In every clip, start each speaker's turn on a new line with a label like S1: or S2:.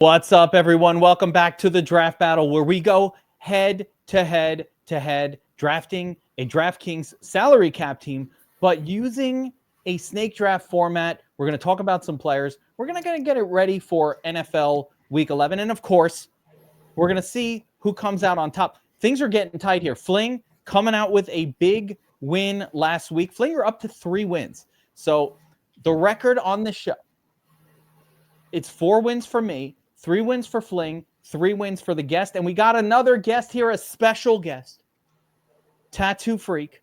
S1: What's up, everyone? Welcome back to the Draft Battle, where we go head to head to head, drafting a DraftKings salary cap team, but using a snake draft format. We're going to talk about some players. We're going to get it ready for NFL Week 11. And, of course, we're going to see who comes out on top. Things are getting tight here. Fling coming out with a big win last week. Fling, you're up to 3 wins. So the record on the show, it's 4 wins for me, 3 wins for Fling, 3 wins for the guest. And we got another guest here, a special guest. TattooFreak,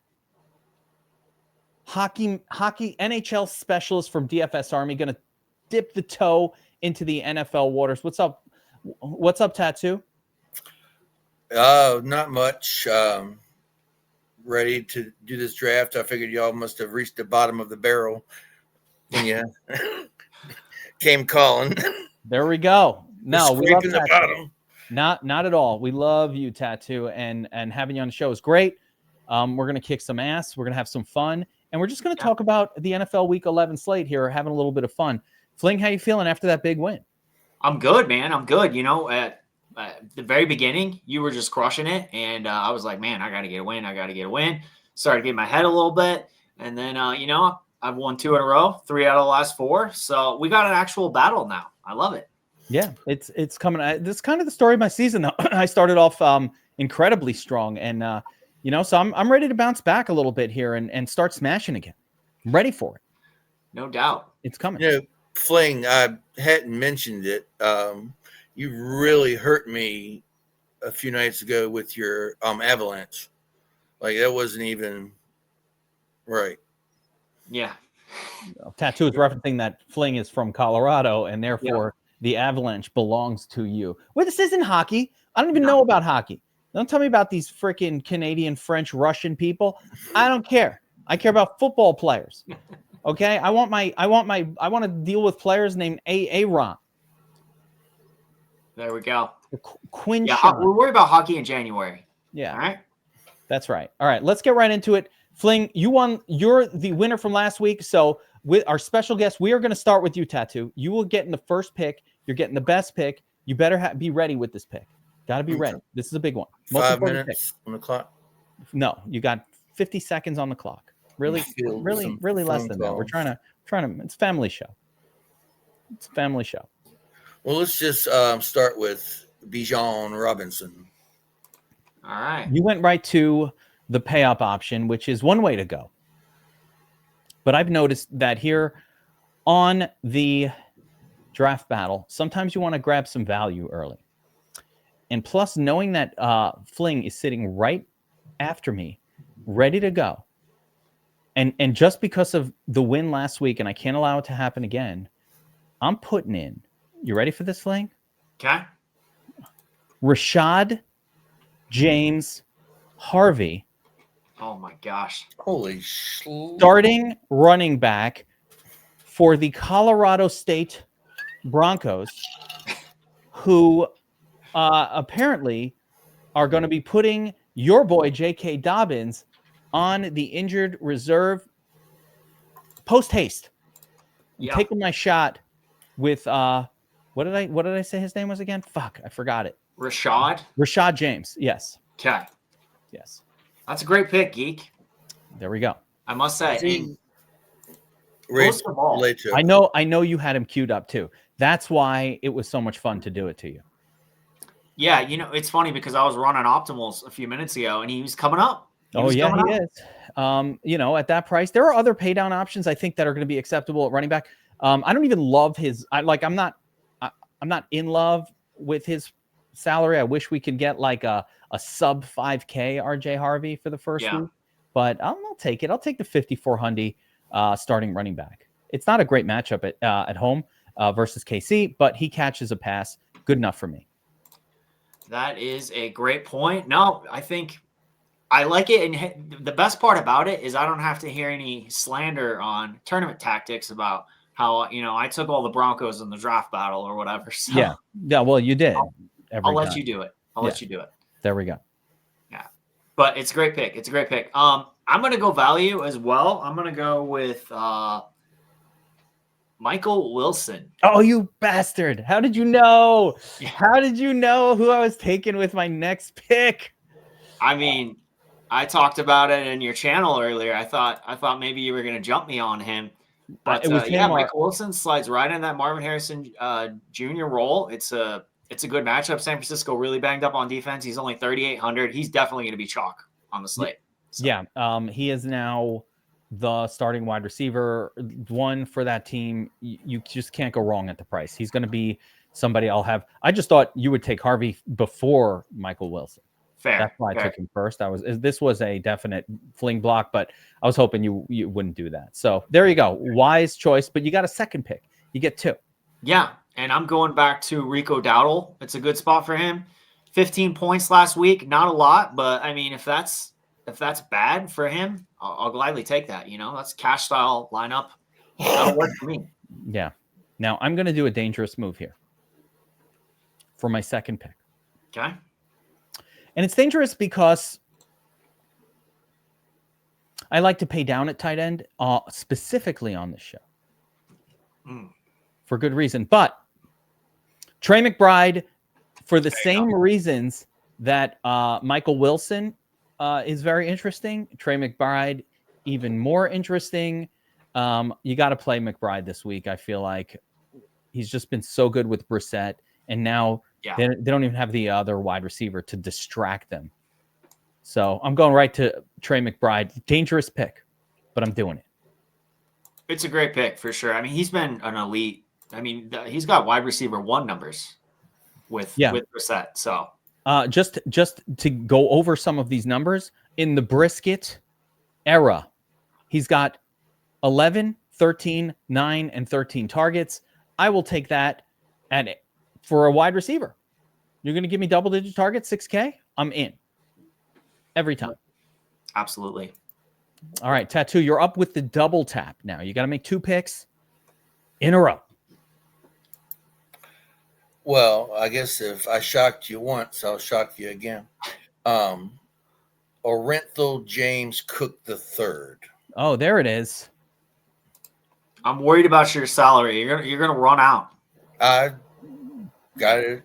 S1: hockey NHL specialist from DFS Army, going to dip the toe into the NFL waters. What's up? What's up, Tattoo?
S2: Not much. Ready to do this draft. I figured y'all must have reached the bottom of the barrel when you came calling.
S1: There we go. No, we love
S2: the bottom.
S1: Not at all. We love you, Tattoo, and having you on the show is great. We're gonna kick some ass. We're gonna have some fun, and we're just gonna talk about the NFL Week 11 slate here, having a little bit of fun. Fling, how you feeling after that big win?
S3: I'm good, man. I'm good. You know, at the very beginning, you were just crushing it, and I was like, man, I got to get a win. I got to get a win. Started getting my head a little bit, and then you know, I've won 2 in a row, 3 out of the last 4. So we got an actual battle now. I love it.
S1: Yeah, it's coming. This is kind of the story of my season, though. I started off incredibly strong, and you know, so I'm ready to bounce back a little bit here and start smashing again. I'm ready for it.
S3: No doubt,
S1: it's coming.
S2: You know, Fling, I hadn't mentioned it. You really hurt me a few nights ago with your Avalanche. Like, that wasn't even right.
S3: Yeah.
S1: Tattoo is referencing that Fling is from Colorado, and therefore the Avalanche belongs to you. Well, this isn't hockey. I don't even know about hockey. Don't tell me about these freaking Canadian, French, Russian people. I don't care. I care about football players. Okay, I want to deal with players named Aaron.
S3: There we go.
S1: Quinn.
S3: Yeah, we'll worry about hockey in January.
S1: Yeah.
S3: All right.
S1: That's right. All right, let's get right into it. Fling, you won. You're the winner from last week. So with our special guest, we are going to start with you, Tattoo. You will get in the first pick. You're getting the best pick. You better be ready with this pick. Got to be ready. This is a big one.
S2: 5 minutes on the clock.
S1: No, you got 50 seconds on the clock. Really less than that. We're trying to. It's a family show. It's a family show.
S2: Well, let's just start with Bijan Robinson.
S3: All right.
S1: You went right to the pay up option, which is one way to go. But I've noticed that here on the draft battle, sometimes you want to grab some value early. And plus, knowing that Fling is sitting right after me, ready to go. And just because of the win last week, and I can't allow it to happen again, I'm putting in. You ready for this, Fling?
S3: Okay.
S1: Rashad James Harvey.
S3: Oh my gosh.
S2: Holy shit.
S1: Starting running back for the Colorado State Broncos, who apparently are going to be putting your boy J.K. Dobbins on the injured reserve post haste. I'm taking my shot with what did I say his name was again? Fuck, I forgot it. Rashad James. Yes.
S3: Okay.
S1: Yes.
S3: That's a great pick, Geek.
S1: There we go.
S3: I must say.
S2: Most of all,
S1: I know you had him queued up too. That's why it was so much fun to do it to you.
S3: Yeah, you know, it's funny because I was running optimals a few minutes ago and he was coming up.
S1: He is. You know, at that price, there are other pay down options I think that are going to be acceptable at running back. I don't even love his. I'm not in love with his salary. I wish we could get like a sub 5K RJ Harvey for the first week, but I'll take it. I'll take the 5,400 starting running back. It's not a great matchup at home versus KC, but he catches a pass. Good enough for me.
S3: That is a great point. No, I think I like it. And the best part about it is I don't have to hear any slander on tournament tactics about how, you know, I took all the Broncos in the draft battle or whatever. So
S1: yeah. Well, you did.
S3: I'll let you do it. I'll let you do it.
S1: There we go.
S3: Yeah. But it's a great pick. It's a great pick. I'm going to go value as well. I'm going to go with Michael Wilson.
S1: Oh, you bastard. How did you know?
S3: Yeah.
S1: How did you know who I was taking with my next pick?
S3: I mean, I talked about it in your channel earlier. I thought maybe you were going to jump me on him. But
S1: It was him
S3: Michael Wilson slides right in that Marvin Harrison Jr. role. It's a good matchup. San Francisco really banged up on defense. He's only 3,800. He's definitely going to be chalk on the slate. So.
S1: Yeah. He is now the starting wide receiver one for that team. You just can't go wrong at the price. He's going to be somebody I'll have. I just thought you would take Harvey before Michael Wilson.
S3: Fair.
S1: That's why I took him first. This was a definite fling block, but I was hoping you wouldn't do that. So there you go. Wise choice, but you got a second pick. You get 2.
S3: Yeah. And I'm going back to Rico Dowdle. It's a good spot for him. 15 points last week. Not a lot, but I mean, if that's bad for him, I'll gladly take that. That's cash style lineup. That'll work for me.
S1: Yeah. Now I'm going to do a dangerous move here for my second pick.
S3: Okay.
S1: And it's dangerous because I like to pay down at tight end, specifically on this show. For good reason. But Trey McBride, for the same reasons that Michael Wilson is very interesting, Trey McBride even more interesting. You got to play McBride this week. I feel like he's just been so good with Brissett, and now they don't even have the other wide receiver to distract them. So I'm going right to Trey McBride. Dangerous pick, but I'm doing it.
S3: It's a great pick for sure. I mean, he's been an elite. I mean, he's got wide receiver 1 numbers with Brissett. So
S1: just to go over some of these numbers in the Brisket era, he's got 11, 13, 9, and 13 targets. I will take that for a wide receiver. You're going to give me double-digit targets, 6K? I'm in. Every time.
S3: Absolutely.
S1: All right, Tattoo, you're up with the double tap now. You got to make 2 picks in a row.
S2: Well, I guess if I shocked you once, I'll shock you again. Orenthal James Cook III.
S1: Oh, there it is.
S3: I'm worried about your salary. You're gonna run out.
S2: I got it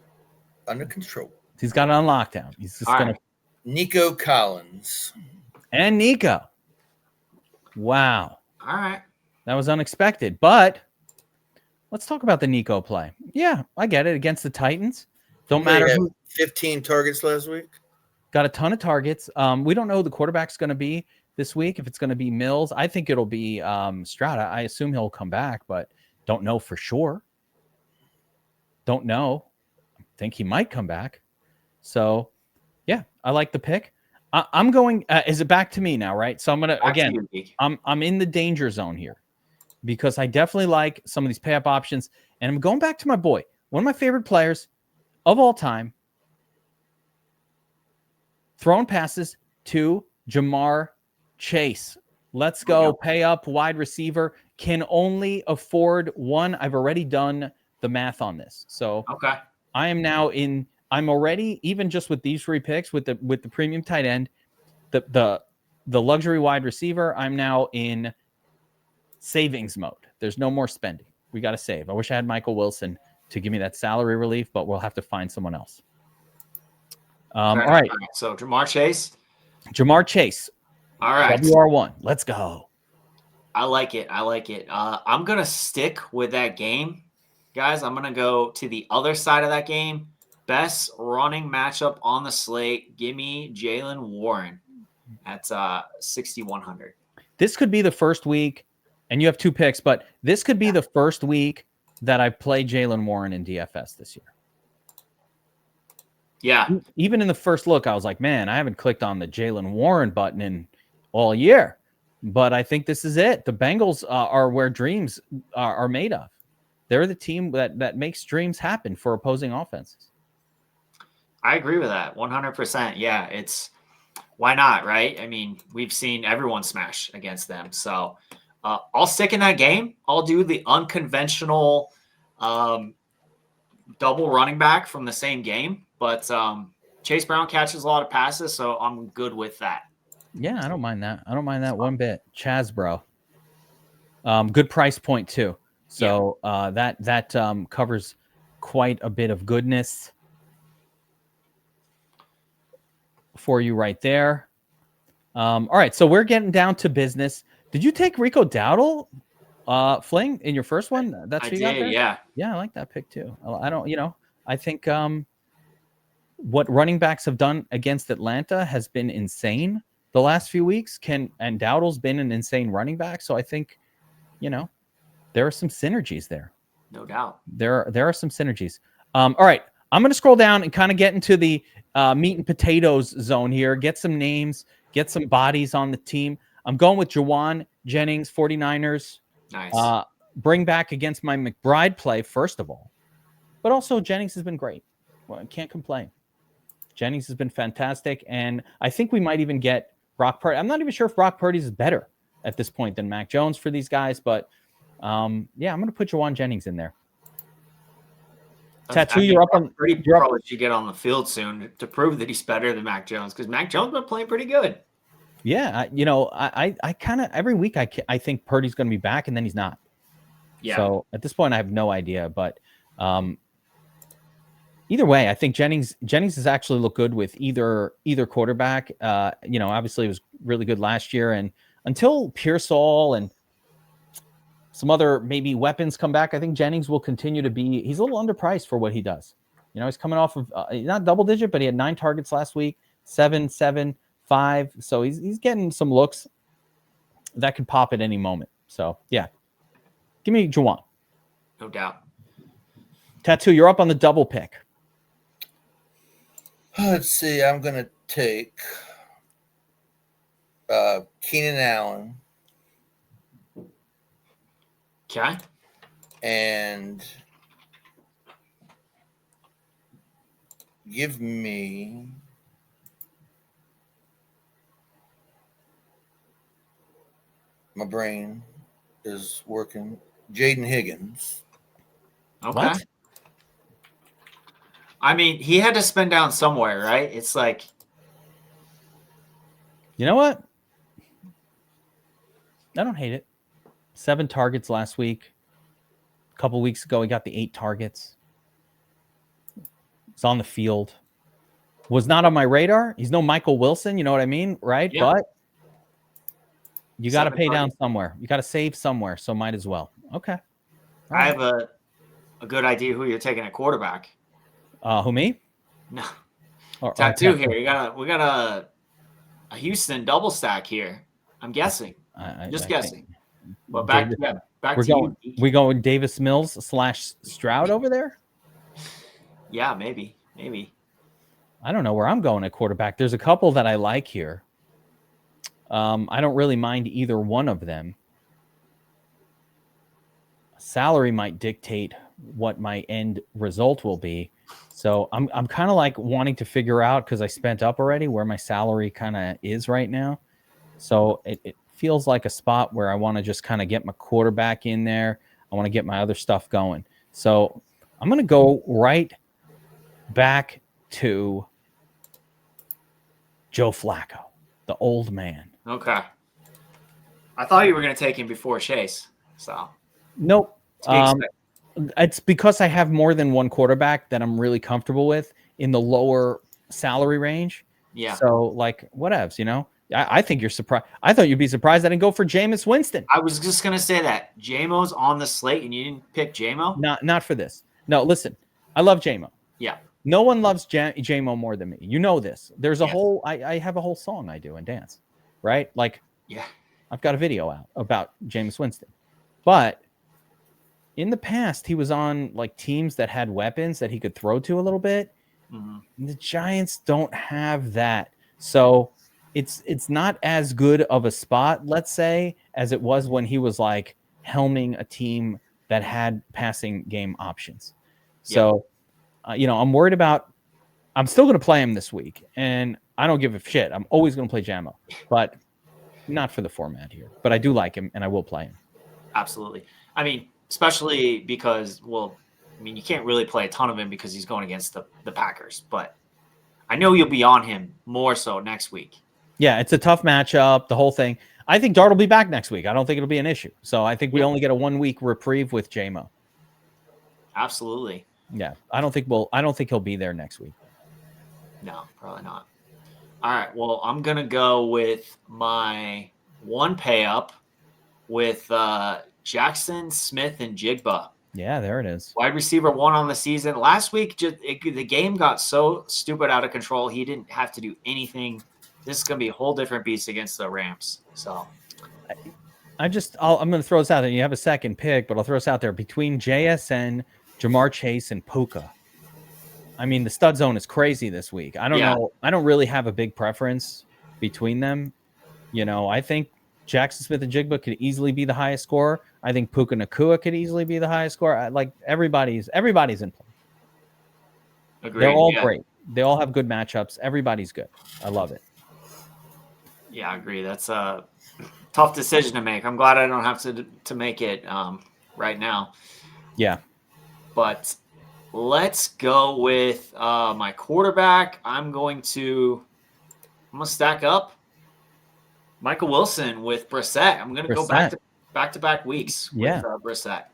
S2: under control.
S1: He's got it on lockdown. He's just going to.
S2: Nico Collins.
S1: And Nico. Wow.
S3: All right.
S1: That was unexpected. But let's talk about the Nico play. Yeah, I get it. Against the Titans. Don't matter who.
S2: 15 targets last week.
S1: Got a ton of targets. We don't know who the quarterback's going to be this week. If it's going to be Mills, I think it'll be Stroud. I assume he'll come back, but don't know for sure. Don't know. I think he might come back. So, yeah, I like the pick. I'm going. Is it back to me now, right? So I'm gonna again. I'm in the danger zone here because I definitely like some of these pay up options, and I'm going back to my boy, one of my favorite players of all time. Throwing passes to Jamar Chase. Let's go. Pay up wide receiver. Can only afford 1. I've already done the math on this. So I am now in. I'm already, even just with these 3 picks, with the premium tight end, the luxury wide receiver, I'm now in savings mode. There's no more spending. We got to save. I wish I had Michael Wilson to give me that salary relief, but we'll have to find someone else. All right.
S3: So Jamar Chase.
S1: All right. WR1. Let's go.
S3: I like it. I'm going to stick with that game. Guys, I'm going to go to the other side of that game. Best running matchup on the slate. Give me Jaylen Warren at 6,100.
S1: This could be the first week, and you have 2 picks, but this could be the first week that I play Jaylen Warren in DFS this year.
S3: Yeah.
S1: Even in the first look, I was like, man, I haven't clicked on the Jaylen Warren button in all year. But I think this is it. The Bengals are where dreams are made of. They're the team that makes dreams happen for opposing offenses.
S3: I agree with that 100%. Yeah, why not, right? I mean, we've seen everyone smash against them. So I'll stick in that game. I'll do the unconventional double running back from the same game. But Chase Brown catches a lot of passes, so I'm good with that.
S1: Yeah, I don't mind that. One bit. Chaz, bro. Good price point, too. So that covers quite a bit of goodness for you right there. All right, so we're getting down to business. Did you take Rico Dowdle, Fling, in your first one? That's who you got there?
S3: Yeah.
S1: Yeah, I like that pick too. I think what running backs have done against Atlanta has been insane the last few weeks. And Dowdle's been an insane running back. So I think, there are some synergies there.
S3: No doubt.
S1: There are some synergies. All right, I'm going to scroll down and kind of get into the meat and potatoes zone here. Get some names, get some bodies on the team. I'm going with Jawan Jennings, 49ers.
S3: Nice.
S1: Bring back against my McBride play, first of all. But also, Jennings has been great. Well, I can't complain. Jennings has been fantastic. And I think we might even get Brock Purdy. I'm not even sure if Brock Purdy is better at this point than Mac Jones for these guys. But, I'm going to put Jawan Jennings in there. Tattoo, you're up on.
S3: Pretty probably should get on the field soon to prove that he's better than Mac Jones, because Mac Jones been playing pretty good.
S1: Yeah, I kind of every week I think Purdy's going to be back, and then he's not.
S3: Yeah.
S1: So at this point, I have no idea. But either way, I think Jennings has actually looked good with either quarterback. Obviously it was really good last year, and until Pearsall and some other maybe weapons come back, I think Jennings will continue to be. He's a little underpriced for what he does. He's coming off of not double digit, but he had 9 targets last week, 7, 5. So he's getting some looks that could pop at any moment. So yeah, give me Jawan.
S3: No doubt.
S1: Tattoo, you're up on the double pick.
S2: Let's see. I'm going to take Keenan Allen.
S3: Okay.
S2: And give me my brain is working. Jaden Higgins.
S3: Okay.
S1: What?
S3: I mean, he had to spend down somewhere, right? It's like,
S1: you know what? I don't hate it. 7 targets last week. A couple weeks ago, he got the 8 targets. He's on the field. Was not on my radar. He's no Michael Wilson, you know what I mean? Right?
S3: Yeah.
S1: But you got to
S3: 7
S1: pay down
S3: targets.
S1: somewhere. You got to save somewhere, so might as well. Okay. All
S3: I
S1: right.
S3: have a good idea who you're taking at quarterback.
S1: Who, me?
S3: No.
S1: Or
S3: Tattoo here. We got a Houston double stack here. I'm guessing. Just guessing. But back to you.
S1: We going Davis Mills / Stroud over there?
S3: Yeah, maybe.
S1: I don't know where I'm going at quarterback. There's a couple that I like here. I don't really mind either one of them. Salary might dictate what my end result will be. So I'm kind of like wanting to figure out, because I spent up already, where my salary kind of is right now. So it feels like a spot where I want to just kind of get my quarterback in there. I want to get my other stuff going. So I'm going to go right back to Joe Flacco, the old man.
S3: Okay. I thought you were going to take him before Chase. So
S1: nope. It's because I have more than one quarterback that I'm really comfortable with in the lower salary range.
S3: Yeah.
S1: So like whatevs, I think you're surprised. I thought you'd be surprised I didn't go for Jameis Winston.
S3: I was just going to say that. J-Mo's on the slate and you didn't pick J-Mo?
S1: Not for this. No, listen. I love J-Mo.
S3: Yeah.
S1: No one loves J-Mo more than me. You know this. There's a whole I have a whole song I do and dance. Right? Like,
S3: yeah.
S1: I've got a video out about Jameis Winston. But in the past, he was on like teams that had weapons that he could throw to a little bit. Mm-hmm. The Giants don't have that. So it's not as good of a spot, let's say, as it was when he was like helming a team that had passing game options. So, I'm worried about, I'm still going to play him this week, and I don't give a shit. I'm always going to play Jamo, but not for the format here. But I do like him, and I will play him.
S3: Absolutely. I mean, especially because, you can't really play a ton of him because he's going against the Packers. But I know you'll be on him more so next week.
S1: Yeah, it's a tough matchup, the whole thing. I think Dart will be back next week. I don't think it'll be an issue. So I think we only get a 1 week reprieve with JMO.
S3: Absolutely.
S1: Yeah, I don't think he'll be there next week.
S3: No, probably not. All right. Well, I'm gonna go with my one pay up with Jackson Smith and Jigba.
S1: Yeah, there it is.
S3: Wide receiver 1 on the season. Last week, the game got so stupid out of control. He didn't have to do anything. This is gonna be a whole different beast against the Rams. So
S1: I'm going to throw this out there. You have a second pick, but I'll throw this out there between JSN, Jamar Chase, and Puka. I mean, the stud zone is crazy this week. I don't know. I don't really have a big preference between them. I think Jackson Smith and Jigba could easily be the highest scorer. I think Puka Nakua could easily be the highest scorer. Like everybody's in play.
S3: agreed.
S1: They're all great. They all have good matchups. Everybody's good. I love it.
S3: Yeah, I agree. That's a tough decision to make. I'm glad I don't have to make it right now.
S1: Yeah.
S3: But let's go with my quarterback. I'm going to stack up Michael Wilson with Brissett. I'm going to go back to back weeks with Brissett.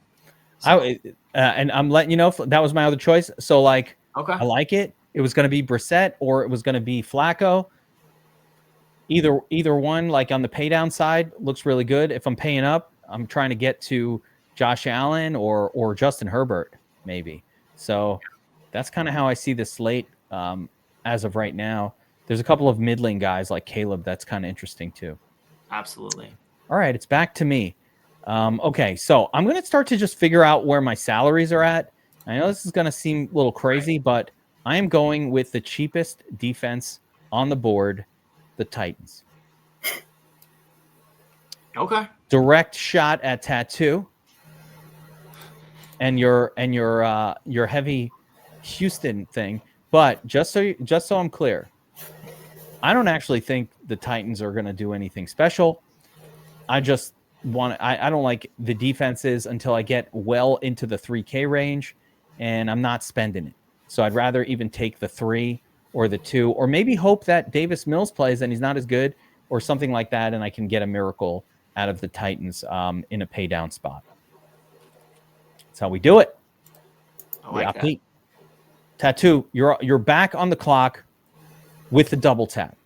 S3: So.
S1: And I'm letting you know that was my other choice. So okay.
S3: I
S1: like it. It was going to be Brissett or it was going to be Flacco. Either one, like on the pay down side, looks really good. If I'm paying up, I'm trying to get to Josh Allen or Justin Herbert, maybe. So that's kind of how I see this slate as of right now. There's a couple of middling guys like Caleb that's kind of interesting too.
S3: Absolutely.
S1: All right, it's back to me. Okay, so I'm going to start to just figure out where my salaries are at. I know this is going to seem a little crazy, but I am going with the cheapest defense on the board, the Titans.
S3: Okay.
S1: Direct shot at Tattoo. And your heavy Houston thing, but just so I'm clear, I don't actually think the Titans are going to do anything special. I just I don't like the defenses until I get well into the 3K range, and I'm not spending it. So I'd rather even take the 3 or the 2, or maybe hope that Davis Mills plays and he's not as good, or something like that, and I can get a miracle out of the Titans in a pay down spot. That's how we do it.
S3: I like that.
S1: Tattoo, you're back on the clock with the double tap.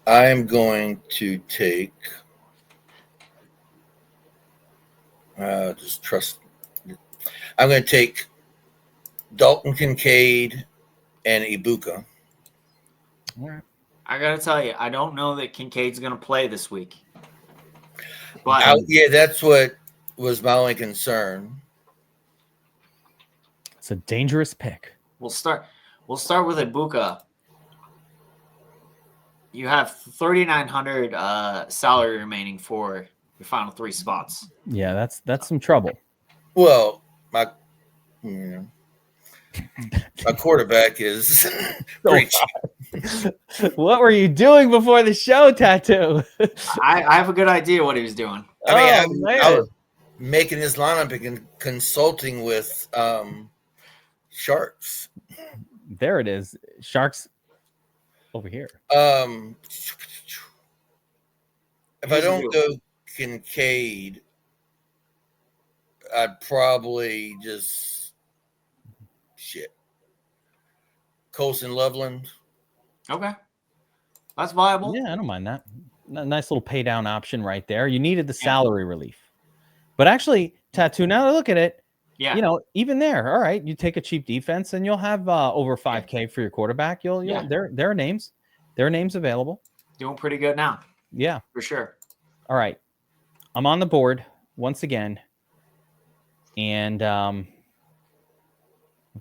S2: I'm going to take just trust. I'm going to take Dalton Kincaid and Ibuka.
S1: All right.
S3: I got to tell you, I don't know that Kincaid's going to play this week. But
S2: Yeah, that's what was my only concern.
S1: It's a dangerous pick.
S3: We'll start with Ibuka. You have 3,900 salary remaining for your final 3 spots.
S1: Yeah, that's some trouble.
S2: Well, my quarterback is pretty cheap.
S1: What were you doing before the show, Tattoo?
S3: I have a good idea what he was doing.
S2: I was making his lineup and consulting with Sharks.
S1: There it is. Sharks over here.
S2: If I don't go Kincaid, I'd probably just Colson Loveland.
S3: Okay. That's viable.
S1: Yeah, I don't mind that. Nice little pay down option right there. You needed the salary relief. But actually, Tattoo, now that I look at it, even there, all right, you take a cheap defense and you'll have over 5K for your quarterback. There are names. There are names available.
S3: Doing pretty good now.
S1: Yeah.
S3: For sure.
S1: All right. I'm on the board once again. And I've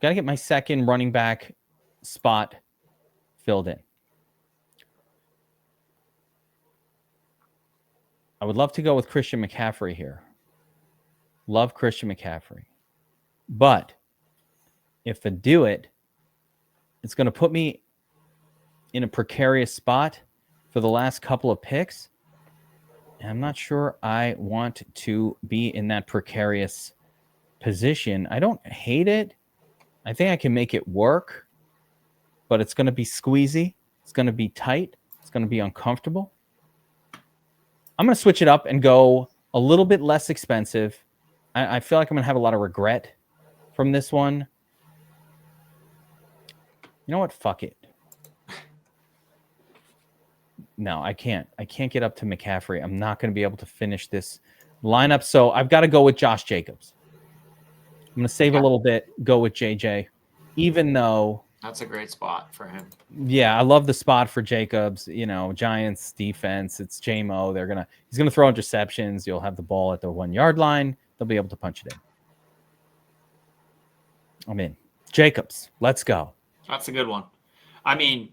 S1: got to get my second running back spot filled in. I would love to go with Christian McCaffrey here. Love Christian McCaffrey. But if I do it, it's going to put me in a precarious spot for the last couple of picks. And I'm not sure I want to be in that precarious position. I don't hate it. I think I can make it work, but it's going to be squeezy. It's going to be tight. It's going to be uncomfortable. I'm going to switch it up and go a little bit less expensive. I feel like I'm going to have a lot of regret from this one. You know what? Fuck it. No, I can't. I can't get up to McCaffrey. I'm not going to be able to finish this lineup. So I've got to go with Josh Jacobs. I'm going to save a little bit, go with JJ, even though
S3: that's a great spot for him.
S1: Yeah, I love the spot for Jacobs. Giants defense. It's JMO. He's gonna throw interceptions. You'll have the ball at the 1 yard line. They'll be able to punch it in. I'm in. Jacobs, let's go.
S3: That's a good one. I mean,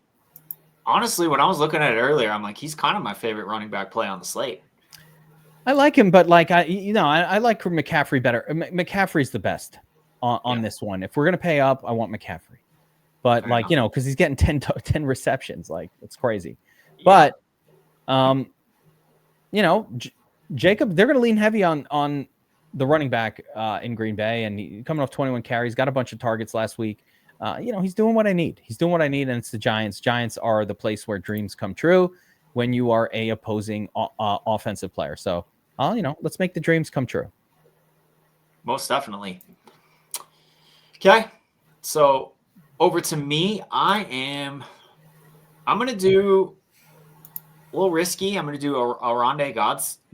S3: honestly, when I was looking at it earlier, I'm like, he's kind of my favorite running back play on the slate.
S1: I like him, but I like McCaffrey better. McCaffrey's the best on this one. If we're gonna pay up, I want McCaffrey. But because he's getting 10 receptions, it's crazy. Yeah. But Jacob, they're going to lean heavy on the running back in Green Bay, and he coming off 21 carries, got a bunch of targets last week. He's doing what I need. He's doing what I need, and it's the Giants. Giants are the place where dreams come true when you are a opposing offensive player. So, let's make the dreams come true.
S3: Most definitely. Okay, so over to me. I'm going to do a little risky. I'm going to do Arande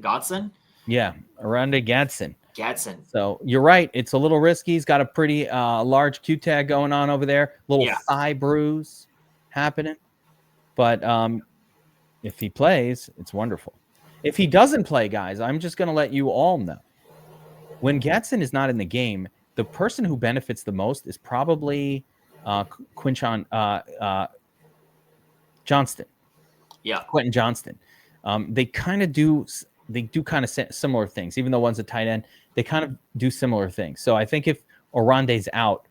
S3: Godson.
S1: Yeah, Arande Gadsden.
S3: Gadsden.
S1: So you're right. It's a little risky. He's got a pretty large Q tag going on over there. Little thigh bruise happening. But if he plays, it's wonderful. If he doesn't play, guys, I'm just going to let you all know. When Gadsden is not in the game, the person who benefits the most is probably Quentin Johnston.
S3: Yeah,
S1: Quentin Johnston. They do kind of similar things. Even though one's a tight end, they kind of do similar things. So I think if Orande's out,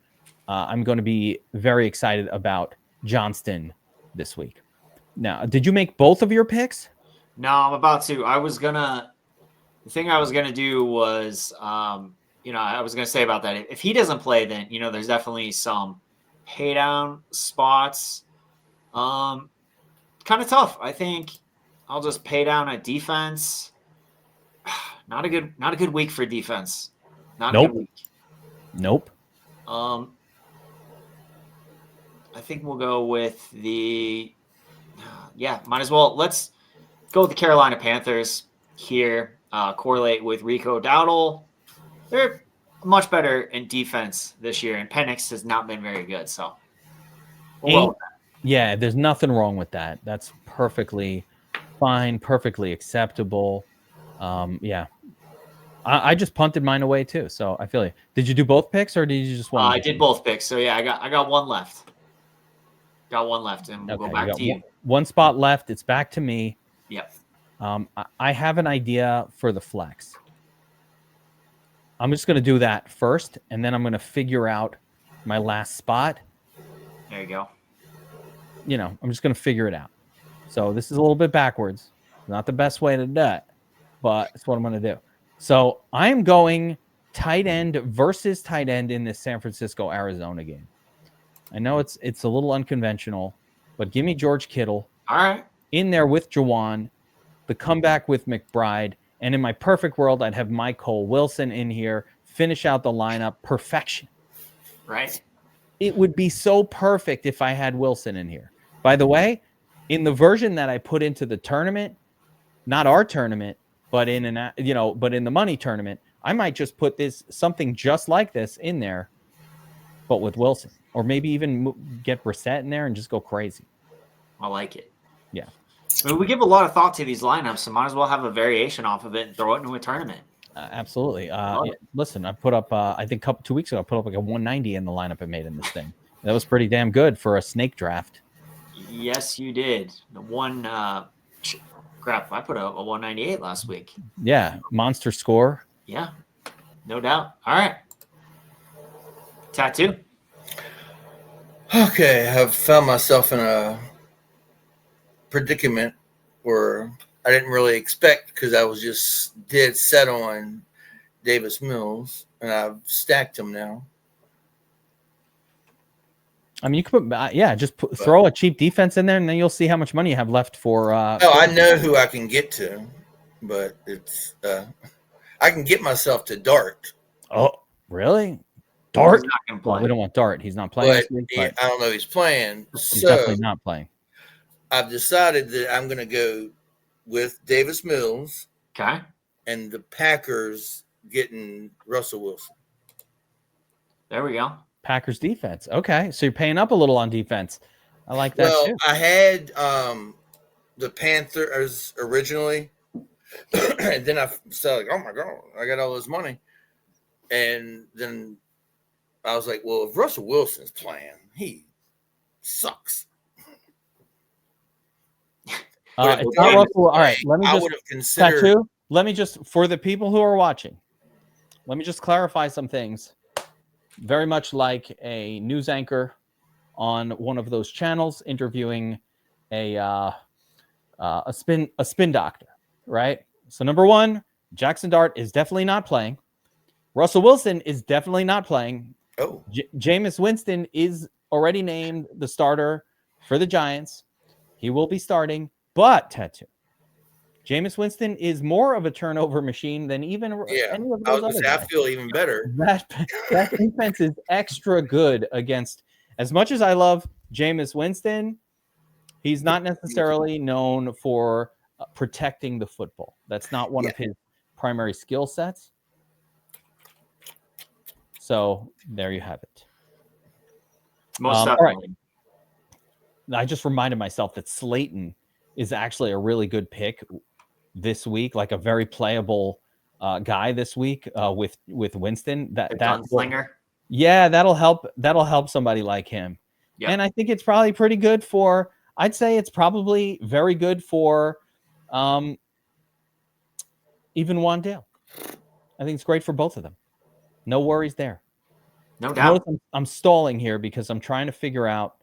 S1: I'm going to be very excited about Johnston this week. Now, did you make both of your picks?
S3: No, I'm about to. The thing I was gonna do was, I was gonna say about that. If he doesn't play, then there's definitely some pay down spots. Kind of tough. I think I'll just pay down at defense. Not a good week for defense. Not a good week.
S1: Nope.
S3: I think we'll go with might as well. Let's go with the Carolina Panthers here. Correlate with Rico Dowdle. They're much better in defense this year, and Penix has not been very good. So we'll go with that.
S1: Yeah, there's nothing wrong with that. That's perfectly fine, perfectly acceptable. I just punted mine away too, so I feel you. Did you do both picks, or did you just one?
S3: I did both picks, so yeah, I got one left. Got one left, and we'll go back to you.
S1: One spot left. It's back to me.
S3: Yep.
S1: I have an idea for the flex. I'm just going to do that first, and then I'm going to figure out my last spot.
S3: There you go.
S1: I'm just going to figure it out. So this is a little bit backwards. Not the best way to do it, but it's what I'm going to do. So I am going tight end versus tight end in this San Francisco-Arizona game. I know it's a little unconventional, but give me George Kittle.
S3: All right.
S1: In there with Juwan, the comeback with McBride, and in my perfect world, I'd have Mike Cole Wilson in here, finish out the lineup, perfection.
S3: Right.
S1: It would be so perfect if I had Wilson in here. By the way, in the version that I put into the tournament, not our tournament, but in the money tournament, I might just put something just like this in there, but with Wilson, or maybe even get Brissett in there and just go crazy.
S3: I like it.
S1: Yeah.
S3: I mean, we give a lot of thought to these lineups, so might as well have a variation off of it and throw it into a tournament.
S1: Absolutely. Listen, I put up, I think 2 weeks ago, I put up like a 190 in the lineup I made in this thing. That was pretty damn good for a snake draft.
S3: Yes, you did. The one, crap, I put a 198 last week.
S1: Yeah, monster score.
S3: Yeah, no doubt. All right. Tattoo.
S2: Okay, I've found myself in a predicament where I didn't really expect because I was just dead set on Davis Mills, and I've stacked him now.
S1: I mean, you could put, throw a cheap defense in there, and then you'll see how much money you have left for.
S2: I know who I can get to, but it's I can get myself to Dart.
S1: Oh, really? Dart?
S3: He's not gonna play.
S1: Well, we don't want Dart. He's not playing this week.
S2: I don't know if he's playing.
S1: He's definitely not playing.
S2: I've decided that I'm going to go with Davis Mills.
S3: Okay.
S2: And the Packers getting Russell Wilson.
S3: There we go.
S1: Packers defense. Okay, so you're paying up a little on defense. I like that too.
S2: I had the Panthers originally, and then I said, like, oh my God, I got all this money. And then I was like, well, if Russell Wilson's playing, he sucks.
S1: It's not Russell. All right, let me just,
S2: I would have considered.
S1: Tattoo, let me just, for the people who are watching, let me just clarify some things. Very much like a news anchor on one of those channels interviewing a spin doctor, right? So number one, Jackson Dart is definitely not playing. Russell Wilson is definitely not playing.
S2: Oh,
S1: Jameis Winston is already named the starter for the Giants. He will be starting, but Tattoo, Jameis Winston is more of a turnover machine than even any of those other guys.
S2: I feel even better.
S1: That defense is extra good against. As much as I love Jameis Winston, he's not necessarily known for protecting the football. That's not one of his primary skill sets. So there you have it.
S3: Most definitely.
S1: All right. I just reminded myself that Slayton is actually a really good pick this week, like a very playable guy this week with Winston. That
S3: gunslinger.
S1: Yeah, that'll help somebody like him. Yep. And I think it's probably pretty good for. I'd say it's probably very good for even Wandale. I think it's great for both of them. No worries there.
S3: No doubt.
S1: I'm stalling here because I'm trying to figure out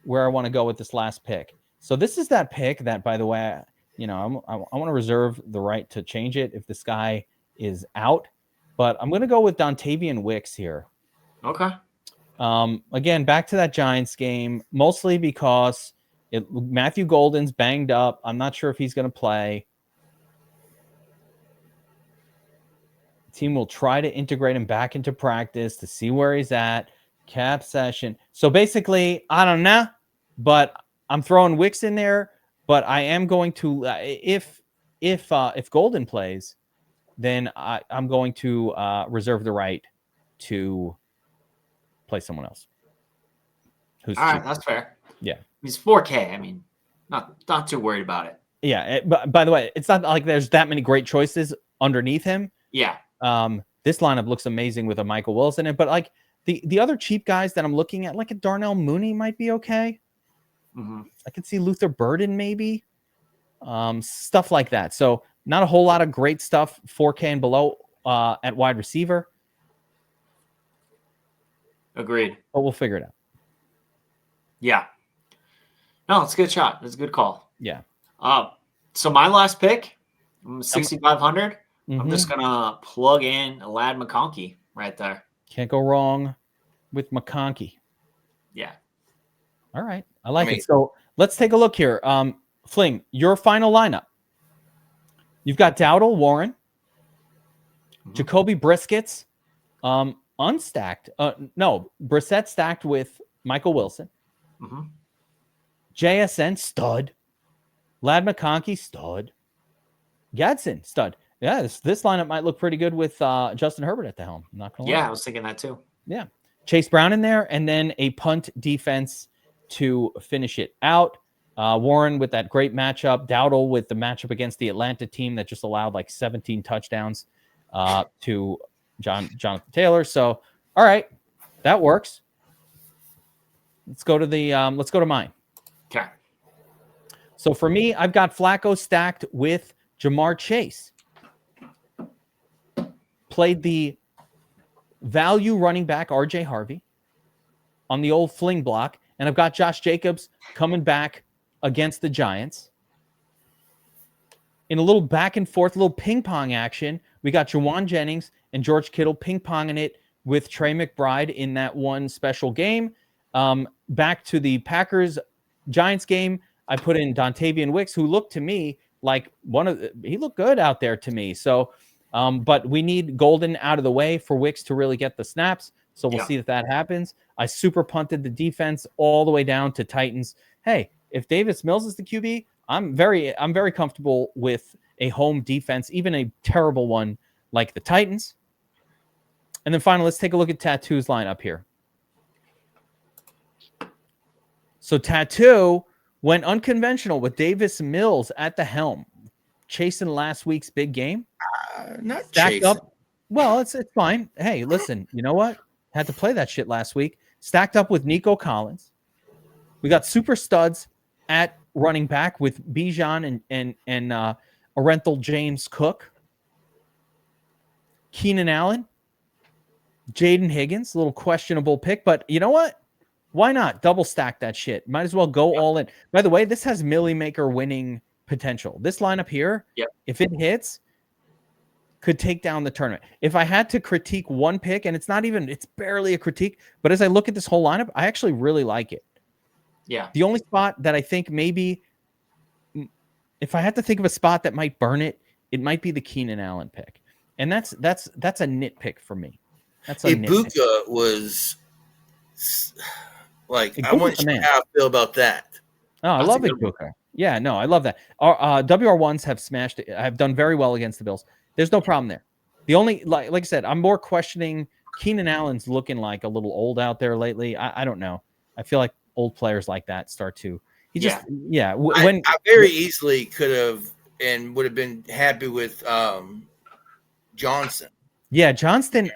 S1: where I want to go with this last pick. So this is that pick that, by the way, I want to reserve the right to change it if this guy is out. But I'm going to go with Dontavian Wicks here.
S3: Okay.
S1: Again, back to that Giants game, mostly because Matthew Golden's banged up. I'm not sure if he's going to play. The team will try to integrate him back into practice to see where he's at. Cap session. So basically, I don't know, but I'm throwing Wicks in there. But I am going to, if Golden plays, then I'm going to reserve the right to play someone else.
S3: All right, that's fair.
S1: Yeah,
S3: he's 4K. I mean, not too worried about it.
S1: Yeah, but by the way, it's not like there's that many great choices underneath him.
S3: Yeah.
S1: This lineup looks amazing with a Michael Wilson, but like the other cheap guys that I'm looking at, like a Darnell Mooney might be okay.
S3: Mm-hmm.
S1: I could see Luther Burden maybe, stuff like that. So not a whole lot of great stuff 4K and below at wide receiver.
S3: Agreed.
S1: But we'll figure it out.
S3: Yeah. No, it's a good shot. It's a good call.
S1: Yeah.
S3: So my last pick, 6,500.
S1: Mm-hmm.
S3: I'm just gonna plug in Ladd McConkey right there.
S1: Can't go wrong with McConkey.
S3: Yeah.
S1: All right. I like it. So let's take a look here. Fling, your final lineup. You've got Dowdle, Warren, Jacoby Briskets, unstacked. Brissett stacked with Michael Wilson.
S3: Mm-hmm.
S1: JSN, stud. Ladd McConkey, stud. Gadsden, stud. Yeah, this lineup might look pretty good with Justin Herbert at the helm. I'm not gonna lie.
S3: Yeah, I was thinking that too.
S1: Yeah. Chase Brown in there, and then a punt defense to finish it out. Warren with that great matchup. Dowdle with the matchup against the Atlanta team that just allowed like 17 touchdowns to Jonathan Taylor. So, all right, that works. Let's go to mine.
S3: Okay.
S1: So for me, I've got Flacco stacked with Jamar Chase. Played the value running back RJ Harvey on the old Fling block. And I've got Josh Jacobs coming back against the Giants. in a little back and forth, little ping pong action, we got Jawan Jennings and George Kittle ping ponging it with Trey McBride in that one special game. Back to the Packers Giants game, I put in Dontavian Wicks, who looked to me like he looked good out there to me. So, but we need Golden out of the way for Wicks to really get the snaps. So we'll see if that happens. I super punted the defense all the way down to Titans. Hey, if Davis Mills is the QB, I'm very comfortable with a home defense, even a terrible one like the Titans. And then finally, let's take a look at Tattoo's lineup here. So Tattoo went unconventional with Davis Mills at the helm, chasing last week's big game.
S2: Not
S1: stacked
S2: chasing.
S1: up. Well, it's fine. Hey, listen, you know what? Had to play that shit last week. Stacked up with Nico Collins. We got super studs at running back with Bijan and Orenthal James Cook. Keenan Allen. Jaden Higgins, a little questionable pick, but you know what? Why not double stack that shit? Might as well go all in. By the way, this has Millie Maker winning potential. This lineup here, if it hits, could take down the tournament. If I had to critique one pick, and it's barely a critique, but as I look at this whole lineup, I actually really like it.
S3: Yeah.
S1: The only spot that I think maybe, if I had to think of a spot that might burn it, it might be the Keenan Allen pick. And that's a nitpick for me. That's a
S2: Ibuka was like,
S1: Ibuka's
S2: I want to see how I feel about that.
S1: Oh, I love Ibuka. Yeah, no, I love that. Our WR1s have smashed it. Have done very well against the Bills. There's no problem there. The only, like I said, I'm more questioning Keenan Allen's looking like a little old out there lately. I don't know. I feel like old players like that start to. I
S2: very easily could have and would have been happy with Johnson.
S1: Yeah, Johnston.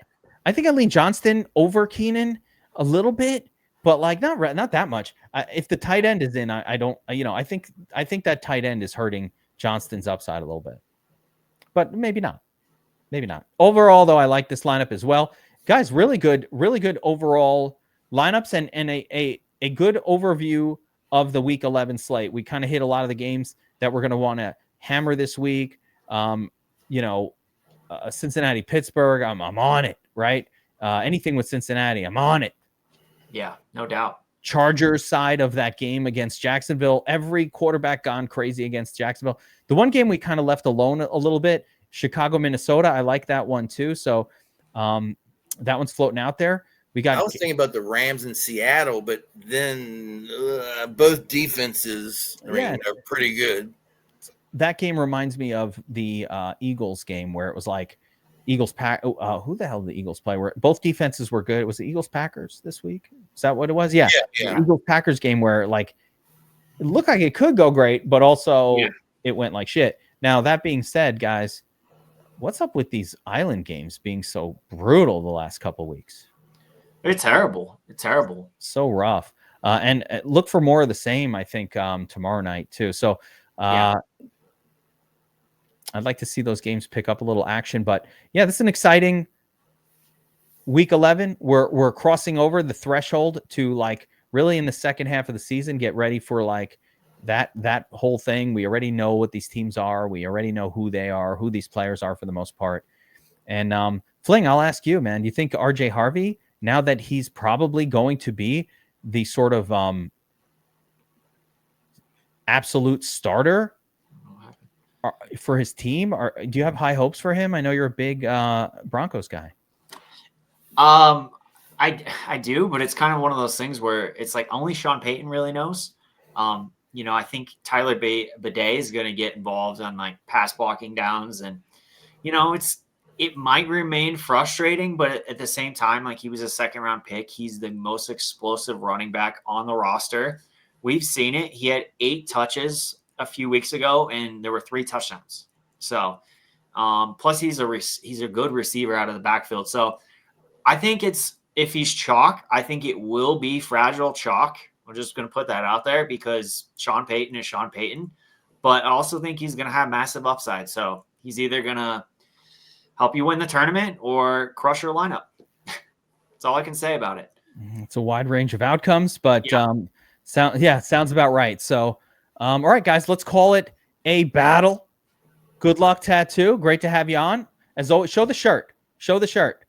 S1: I think I lean Johnston over Keenan a little bit, but like not that much. If the tight end is in, I don't. I think that tight end is hurting Johnston's upside a little bit, but maybe not. Maybe not. Overall, though, I like this lineup as well, guys. Really good overall lineups and a good overview of the Week 11 slate. We kind of hit a lot of the games that we're going to want to hammer this week. Cincinnati, Pittsburgh, I'm on it, right? Anything with Cincinnati, I'm on it.
S3: Yeah, no doubt.
S1: Chargers side of that game against Jacksonville, every quarterback gone crazy against Jacksonville. The one game we kind of left alone a little bit, Chicago, Minnesota, I like that one too. So that one's floating out there.
S2: I was thinking about the Rams in Seattle, but then both defenses are pretty good.
S1: That game reminds me of the Eagles game where it was like Eagles pack. Who the hell did the Eagles play? Where both defenses were good. It was the Eagles Packers this week. Is that what it was? Yeah. The Eagles Packers game where like it looked like it could go great, but also it went like shit. Now that being said, guys, what's up with these island games being so brutal the last couple weeks?
S3: It's terrible. It's terrible.
S1: So rough. And look for more of the same. I think tomorrow night too. So. I'd like to see those games pick up a little action, but yeah, this is an exciting week 11. We're crossing over the threshold to like really in the second half of the season, get ready for like that whole thing. We already know what these teams are. We already know who they are, who these players are for the most part. And Fling, I'll ask you, man, do you think RJ Harvey, now that he's probably going to be the sort of absolute starter for his team, or do you have high hopes for him? I know you're a big Broncos guy.
S3: I do, but it's kind of one of those things where it's like only Sean Payton really knows. I think Tyler Bidet is going to get involved on like pass blocking downs, and it might remain frustrating, but at the same time, like he was a second round pick. He's the most explosive running back on the roster. We've seen it. He had 8 touches a few weeks ago, and there were 3 touchdowns. So, plus he's a good receiver out of the backfield. So, I think if he's chalk, I think it will be fragile chalk. I'm just going to put that out there because Sean Payton is Sean Payton, but I also think he's going to have massive upside. So, he's either going to help you win the tournament or crush your lineup. That's all I can say about it.
S1: It's a wide range of outcomes, but sounds about right. So. All right, guys, let's call it a battle. Good luck, Tattoo. Great to have you on. As always, show the shirt. Show the shirt.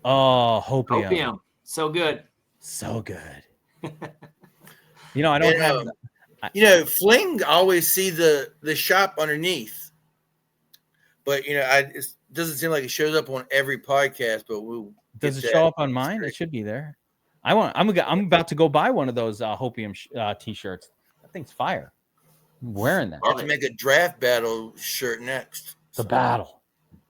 S1: Oh, hopium.
S3: Opium. So good.
S1: So good. You know, I don't have.
S2: You know, Fling always see the shop underneath, but you know, it doesn't seem like it shows up on every podcast. But we'll
S1: Does it show up on mine? It should be there. I'm about to go buy one of those hopium t-shirts. That thing's fire. I'm wearing that.
S2: I'll have to make a draft battle shirt next.
S1: The battle.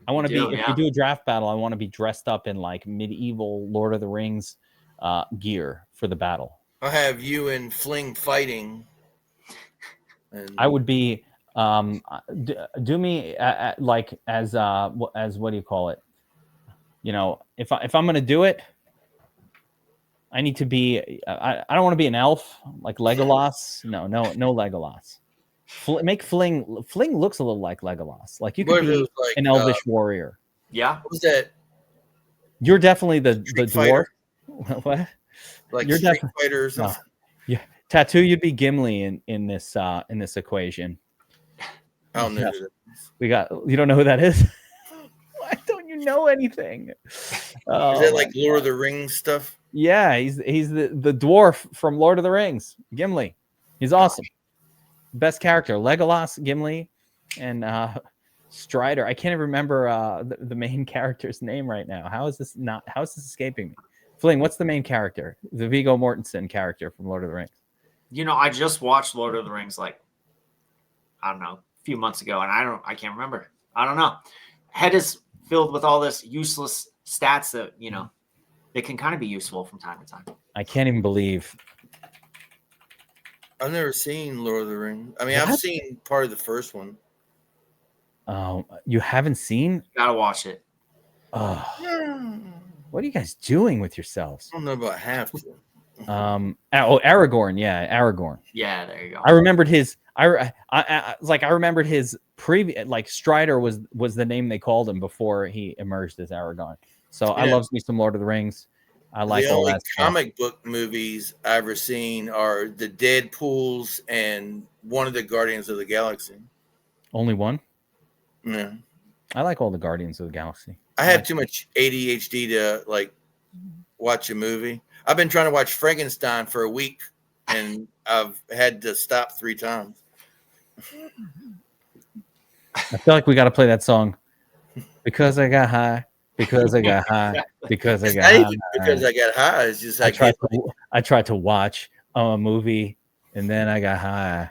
S1: I want to be. If
S3: yeah.
S1: we do a draft battle, I want to be dressed up in like medieval Lord of the Rings gear for the battle.
S2: I'll have you and Fling fighting. And
S1: I would be do me like as what do you call it? You know, if I'm gonna do it, I need to be. I don't want to be an elf like Legolas. No Legolas. Make Fling. Fling looks a little like Legolas. Like you could be
S2: like,
S1: an elvish warrior.
S3: Yeah.
S2: What was that?
S1: You're definitely the dwarf. What?
S2: Like
S1: You're
S2: Street Fighter or something.
S1: Yeah, Tattoo. You'd be Gimli in this equation.
S2: I don't know.
S1: Yeah.
S2: Who that is.
S1: You don't know who that is? Why don't you know anything?
S2: Is that like Lord of the Rings stuff?
S1: Yeah, he's the dwarf from Lord of the Rings. Gimli. He's awesome. Best character. Legolas, Gimli, and Strider. I can't even remember the main character's name right now. How is this escaping me? Fling, what's the main character? The Viggo Mortensen character from Lord of the Rings.
S3: You know, I just watched Lord of the Rings like, I don't know, a few months ago, and I can't remember. I don't know. Head is filled with all this useless stats that, you know, they can kind of be useful from time to time.
S1: I can't even believe.
S2: I've never seen Lord of the Rings. I mean, I've seen part of the first one.
S1: You haven't seen?
S3: Gotta watch it.
S1: What are you guys doing with yourselves?
S2: I don't know about half.
S1: Aragorn. Yeah, Aragorn.
S3: Yeah, there you go.
S1: I remembered his. I remembered his previous. Like Strider was the name they called him before he emerged as Aragorn. So yeah. I love me some Lord of the Rings. I like all that stuff.
S2: The only comic book movies I've ever seen are the Deadpools and one of the Guardians of the Galaxy.
S1: Only one?
S2: Yeah.
S1: I like all the Guardians of the Galaxy.
S2: I have too much ADHD to like watch a movie. I've been trying to watch Frankenstein for a week, and I've had to stop 3 times.
S1: I feel like we got to play that song. Because I got high. Because I got high. Because I got high.
S2: Because I got high. It's just
S1: I tried to watch a movie, and then I got high.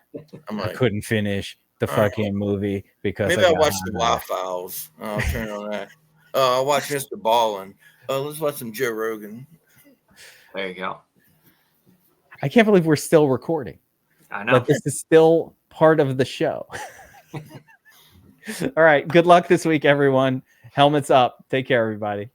S1: I couldn't finish the fucking movie because
S2: maybe I'll watch the Y-Files. I'll turn on that. I'll watch Mr. Ballin. Let's watch some Joe Rogan.
S3: There you go.
S1: I can't believe we're still recording.
S3: I know.
S1: But this is still part of the show. All right. Good luck this week, everyone. Helmets up. Take care, everybody.